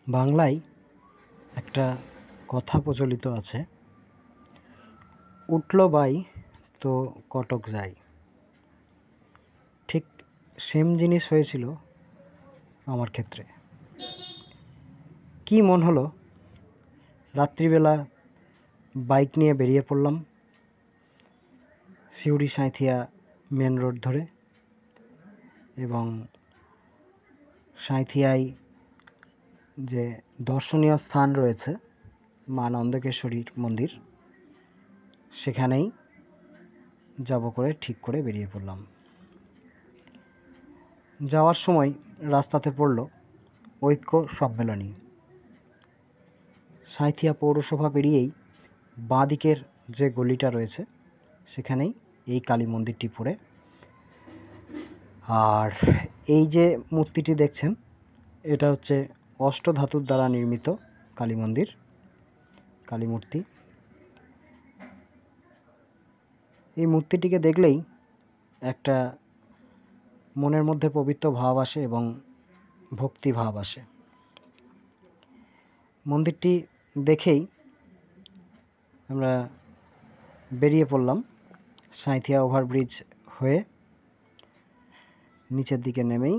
বাংলায় একটা কথা প্রচলিত আছে, উঠল বাই তো কটক যায়। ঠিক সেম জিনিস হয়েছিল আমার ক্ষেত্রে। কি মন হলো, রাত্রিবেলা বাইক নিয়ে বেরিয়ে পড়লাম সিউড়ি সাঁইথিয়া মেন রোড ধরে, এবং সাঁইথিয়ায় যে দর্শনীয় স্থান রয়েছে মা নন্দেকেশ্বরীর মন্দির, সেখানেই যাব করে ঠিক করে বেরিয়ে পড়লাম। যাওয়ার সময় রাস্তাতে পড়ল ঐক্য সম্মেলনী। সাঁইথিয়া পৌরসভা পেরিয়েই বাঁ দিকের যে গলিটা রয়েছে সেখানেই এই কালী মন্দিরটি পড়ে। আর এই যে মূর্তিটি দেখছেন, এটা হচ্ছে অষ্টধাতুর দ্বারা নির্মিত কালী মন্দির, কালী মূর্তি। এই মূর্তিটিকে দেখলেই একটা মনের মধ্যে পবিত্র ভাব আসে এবং ভক্তি ভাব আসে। মন্দিরটি দেখেই আমরা বেরিয়ে পড়লাম সাঁইথিয়া ওভারব্রিজ হয়ে। নিচের দিকে নেমেই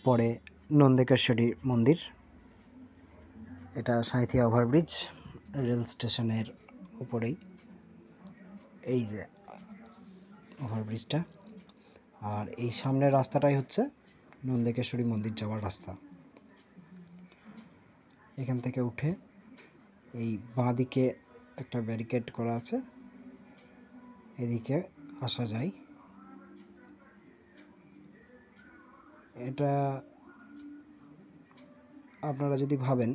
পড়ে নন্দেকেশ্বরী মন্দির। এটা সাঁইথিয়া ওভারব্রিজ রেল স্টেশনের উপরেই এই যে ওভারব্রিজটা। আর এই সামনের রাস্তাটাই হচ্ছে নন্দেকেশ্বরী মন্দির যাওয়ার রাস্তা। এখান থেকে উঠে এই বাঁ দিকে একটা ব্যারিকেড করা আছে, এদিকে আসা যায়। এটা আপনারা যদি ভাবেন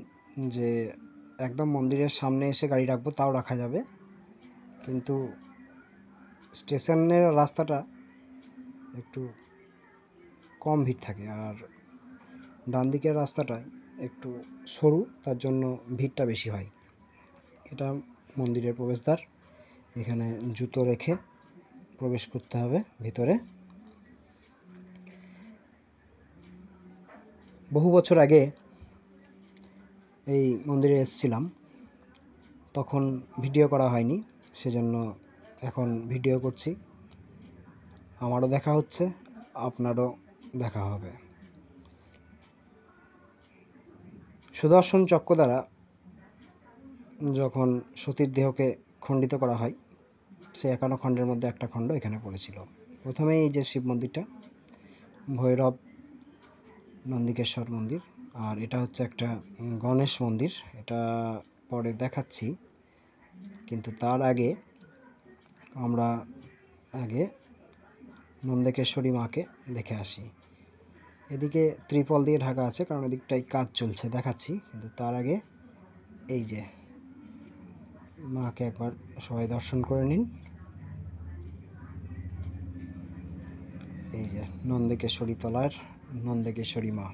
যে একদম মন্দিরের সামনে এসে গাড়ি রাখবো, তাও রাখা যাবে, কিন্তু স্টেশনের রাস্তাটা একটু কম ভিড় থাকে, আর ডান দিকের রাস্তাটায় একটু সরু, তার জন্য ভিড়টা বেশি হয়। এটা মন্দিরের প্রবেশদ্বার। এখানে জুতো রেখে প্রবেশ করতে হবে ভিতরে। বহু বছর আগে এই মন্দিরে এসেছিলাম, তখন ভিডিও করা হয়নি, সেজন্য এখন ভিডিও করছি। আমারও দেখা হচ্ছে, আপনারও দেখা হবে। সুদর্শন চক্র দ্বারা যখন সতীর দেহকে খণ্ডিত করা হয়, সে 51 খণ্ডের মধ্যে একটা খণ্ড এখানে পড়েছিল। প্রথমেই এই যে শিব মন্দিরটা, ভৈরব নন্দিকেশ্বর মন্দির, আর এটা হচ্ছে একটা গণেশ মন্দির, এটা পরে দেখাচ্ছি। কিন্তু তার আগে আমরা নন্দেকেশ্বরী মাকে দেখে আসি। এদিকে ত্রিপল দিয়ে ঢাকা আছে, কারণ এদিকটাই কাজ চলছে, দেখাচ্ছি। কিন্তু তার আগে এই যে মাকে একবার সবাই দর্শন করে নিন। এই যে নন্দেকেশ্বরী তলার নন্দেকেশ্বরী মা।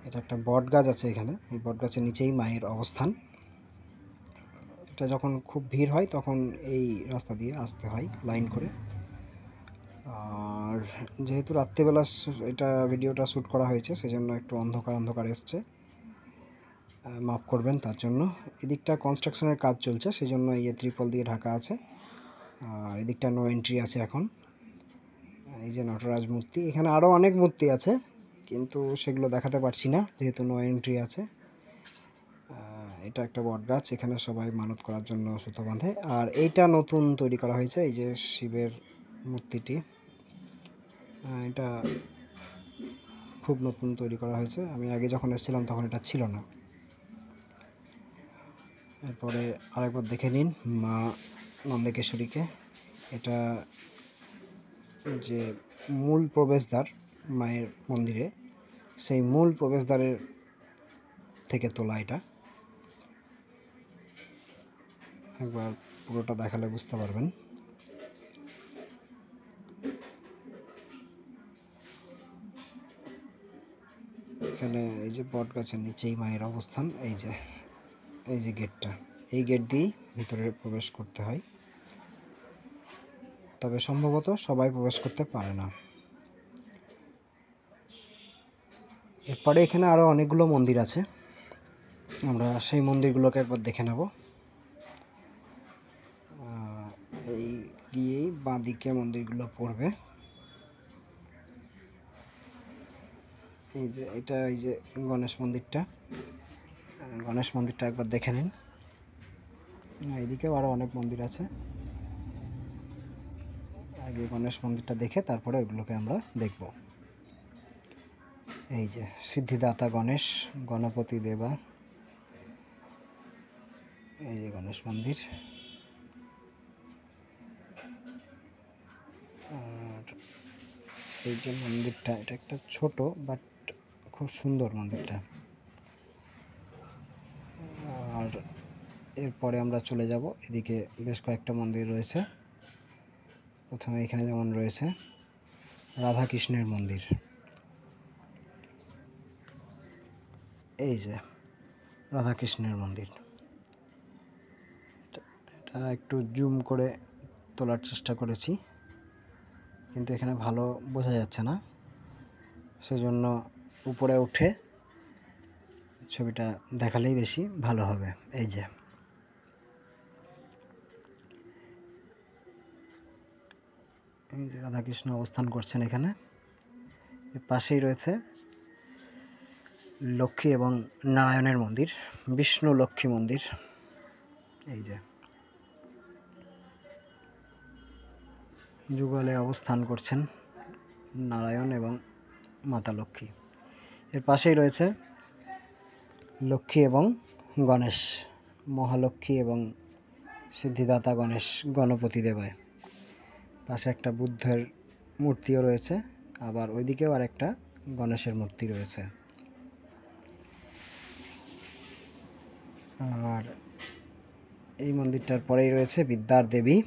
এটা একটা বট গাছ আছে এখানে, এই বট গাছের নিচেই মায়ের অবস্থান। এটা যখন খুব ভিড় হয় তখন এই রাস্তা দিয়ে আসতে হয় লাইন করে। আর যেহেতু রাত্রিবেলা এটা ভিডিওটা শ্যুট করা হয়েছে, সেজন্য একটু অন্ধকার অন্ধকার এসছে, মাফ করবেন তার জন্য। এদিকটা কনস্ট্রাকশনের কাজ চলছে, সেজন্য এই ত্রিপল দিয়ে ঢাকা আছে। আর এদিকটা নো এন্ট্রি আছে এখন। এই যে নটরাজ মূর্তি, এখানে আরও অনেক মূর্তি আছে, কিন্তু সেগুলো দেখাতে পারছি না যেহেতু নো এন্ট্রি আছে। এটা একটা বট গাছ, এখানে সবাই মানত করার জন্য সুতো বাঁধে। আর এইটা নতুন তৈরি করা হয়েছে, এই যে শিবের মূর্তিটি, এটা খুব নতুন তৈরি করা হয়েছে। আমি আগে যখন এসেছিলাম তখন এটা ছিল না। এরপরে আরেকবার দেখে নিন মা নন্দেকেশ্বরীকে। এটা যে মূল প্রবেশদ্বার মায়ের মন্দিরে, সেই মূল প্রবেশদ্বারের থেকে তোলা। এটা একবার পুরোটা দেখালে বুঝতে পারবেন। এখানে এই যে বট গাছের নিচেই মায়ের অবস্থান। এই যে গেটটা, এই গেট দিয়েই ভিতরে প্রবেশ করতে হয়, তবে সম্ভবত সবাই প্রবেশ করতে পারে না। এরপরে এখানে আরও অনেকগুলো মন্দির আছে, আমরা সেই মন্দিরগুলোকে একবার দেখে নেব। এই গিয়েই বাঁদিকে মন্দিরগুলো পড়বে। এই যে এটা, এই যে গণেশ মন্দিরটা, গণেশ মন্দিরটা একবার দেখে নিন। এইদিকেও আরও অনেক মন্দির আছে, আগে গণেশ মন্দিরটা দেখে তারপরে ওইগুলোকে আমরা দেখব। এই যে সিদ্ধিদাতা গণেশ, গণপতি দেবা, এই যে গণেশ মন্দির। আর এই যে মন্দিরটা, এটা একটা ছোট বাট খুব সুন্দর মন্দিরটা। আর এরপরে আমরা চলে যাব, এদিকে বেশ কয়েকটা মন্দির রয়েছে। প্রথমে এখানে যেমন রয়েছে রাধা কৃষ্ণের মন্দির, এই যে রাধা কৃষ্ণের মন্দির। এটা একটু জুম করে তোলার চেষ্টা করেছি, কিন্তু এখানে ভালো বোঝা যাচ্ছে না, সেজন্য উপরে উঠে ছবিটা দেখালেই বেশি ভালো হবে। এই যে রাধাকৃষ্ণ অবস্থান করছেন এখানে। এর পাশেই রয়েছে লক্ষ্মী এবং নারায়ণের মন্দির, বিষ্ণু লক্ষ্মী মন্দির। এই যে যুগলে অবস্থান করছেন নারায়ণ এবং মাতা লক্ষ্মী। এর পাশেই রয়েছে লক্ষ্মী এবং গণেশ, মহালক্ষ্মী এবং সিদ্ধিদাতা গণেশ, গণপতি দেবায়। পাশে একটা বুদ্ধের মূর্তিও রয়েছে, আবার ওইদিকেও আর একটা গণেশের মূর্তি রয়েছে। আর এই মন্দিরটার পরেই রয়েছে বিদ্যার দেবী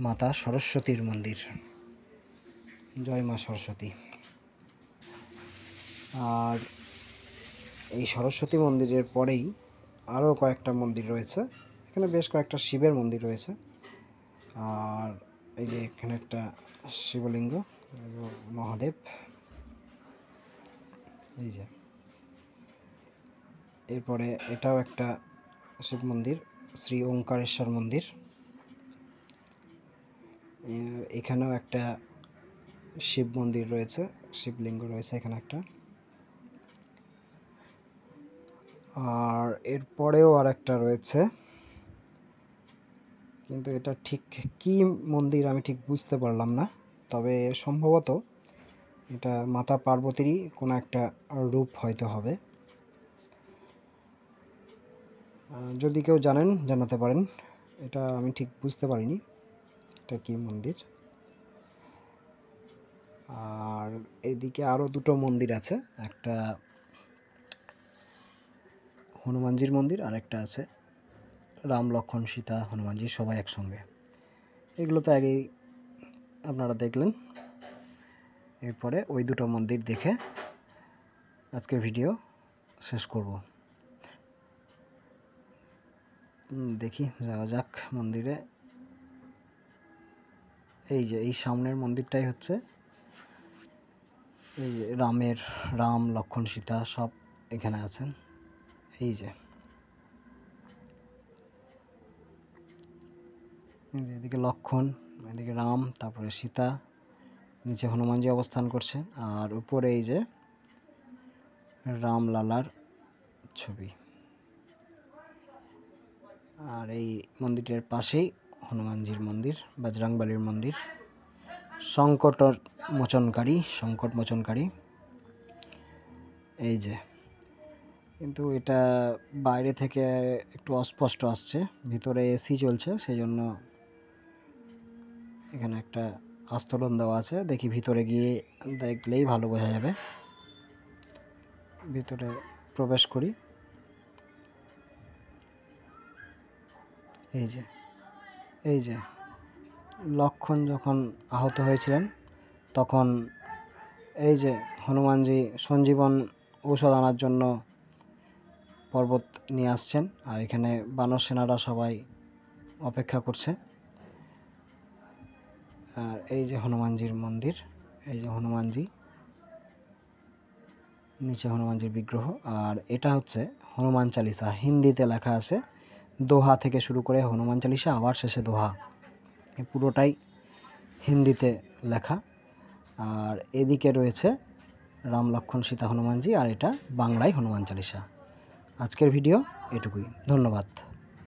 মাতা সরস্বতীর মন্দির, জয় মা সরস্বতী। আর এই সরস্বতী মন্দিরের পরেই আরও কয়েকটা মন্দির রয়েছে, এখানে বেশ কয়েকটা শিবের মন্দির রয়েছে। আর এই যে এখানে একটা শিবলিঙ্গ, মহাদেব। এই যে এরপরে এটাও একটা শিব মন্দির, শ্রী ওঙ্কারেশ্বর মন্দির। এখানেও একটা শিব মন্দির রয়েছে, শিবলিঙ্গ রয়েছে এখানে একটা। আর এরপরেও আর একটা রয়েছে, কিন্তু এটা ঠিক কি মন্দির আমি ঠিক বুঝতে পারলাম না, তবে সম্ভবত এটা মাতা পার্বতীরই কোনো একটা রূপ হয়তো হবে। যদি কেউ জানেন জানাতে পারেন, এটা আমি ঠিক বুঝতে পারিনি এটা কি মন্দির। আর এদিকে আরও দুটো মন্দির আছে, একটা হনুমানজির মন্দির আর একটা আছে রাম লক্ষ্মণ সীতা হনুমানজি সবাই একসঙ্গে। এগুলো তো আগেই আপনারা দেখলেন। এরপরে ওই দুটো মন্দির দেখে আজকের ভিডিও শেষ করব। দেখি যাওয়া যাক মন্দিরে। এই যে এই সামনের মন্দিরটাই হচ্ছে এই যে রাম লক্ষ্মণ সীতা সব এখানে আছেন। এই যে এদিকে লক্ষ্মণ, এদিকে রাম, তারপরে সীতা, নিচে হনুমানজি অবস্থান করছে, আর উপরে এই যে রামলালার ছবি। আর এই মন্দিরটার পাশেই হনুমানজির মন্দির, বজরংবলীর মন্দির, সংকট মোচনকারী। এই যে, কিন্তু এটা বাইরে থেকে একটু অস্পষ্ট আসছে, ভিতরে এসি চলছে, সেই জন্য এখানে একটা আস্তরণ দেওয়া আছে। দেখি ভিতরে গিয়ে দেখলেই ভালো বোঝা যাবে। ভিতরে প্রবেশ করি। এই যে লক্ষ্মণ যখন আহত হয়েছিলেন তখন এই যে হনুমানজি সঞ্জীবন ঔষধ আনার জন্য পর্বত নিয়ে আসছেন, আর এখানে বানর সেনারা সবাই অপেক্ষা করছে। আর এই যে হনুমানজির মন্দির, এই যে হনুমানজি। নিচে হনুমানজির বিগ্রহ। আর এটা হচ্ছে হনুমান চালিসা, হিন্দিতে লেখা আছে। দোহা থেকে শুরু করে হনুমান চালিসা, আবার শেষে দোহা, এই পুরোটাই হিন্দিতে লেখা। আর এদিকে রয়েছে রাম লক্ষ্মণ সীতা হনুমানজি, আর এটা বাংলায় হনুমান চালিসা। আজকের ভিডিও এটুকুই, ধন্যবাদ।